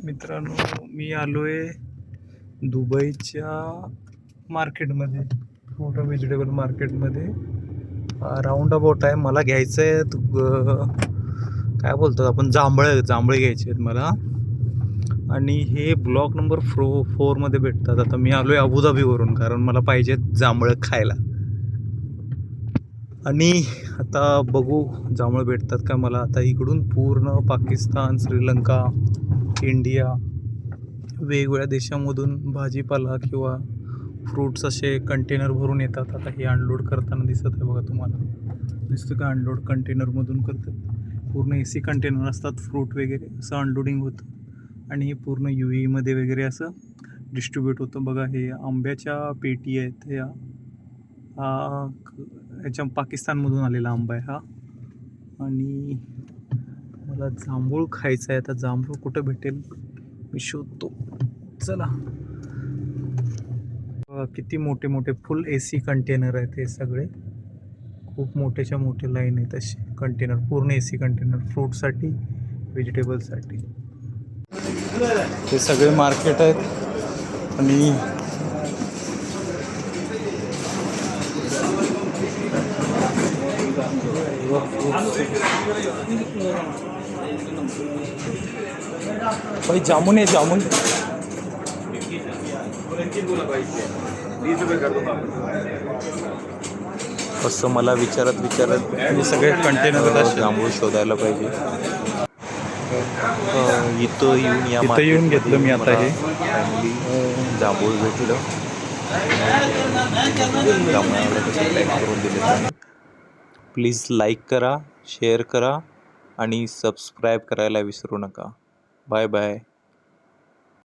मित्रांनो, मी आलोय दुबईच्या मार्केटमध्ये, मोठं व्हेजिटेबल मार्केटमध्ये. राऊंड अबाउट आहे. मला घ्यायचं आहे काय बोलतात आपण, जांभळे घ्यायचे आहेत मला. आणि हे ब्लॉक नंबर 4मध्ये भेटतात. आता मी आलोय अबुधाबीवरून, कारण मला पाहिजेत जांभळं खायला. आणि आता बघू जांभळं भेटतात का मला. आता इकडून पूर्ण पाकिस्तान, श्रीलंका, इंडिया, वेगवेगळ्या देशामधून भाजीपाला किंवा फ्रूट्स असे कंटेनर भरून येतात. आता हे अनलोड करताना दिसत आहे बघा, तुम्हाला दिसतं का? अनलोड कंटेनरमधून करतात. पूर्ण AC कंटेनर असतात, फ्रूट वगैरे असं अनलोडिंग होतं. आणि हे पूर्ण UAEमध्ये वगैरे असं डिस्ट्रीब्यूट होतं. बघा, हे आंब्याच्या पेटी आहेत. ह्याच्या पाकिस्तानमधून आलेला आंबा आहे हा. आणि मला जांभूळ खायचं आहे. आता जांभूळ कुठं भेटेल मी शोधतो. चला. किती मोठे मोठे फुल AC कंटेनर आहेत हे सगळे. खूप मोठ्याच्या मोठे लाईन आहेत असे कंटेनर, पूर्ण AC कंटेनर फ्रूटसाठी, व्हेजिटेबलसाठी. हे सगळे मार्केट आहेत. आणि भाई जामुन आहे, जामुन. असं मला विचारत मी सगळे कंटेनर जांभूळ शोधायला पाहिजे. इथं येऊन घेतलं मी आता. हे जांभूळ भेटलं. प्लीज लाईक करा, शेअर करा आणि सबस्क्राईब करायला विसरू नका. Bye bye.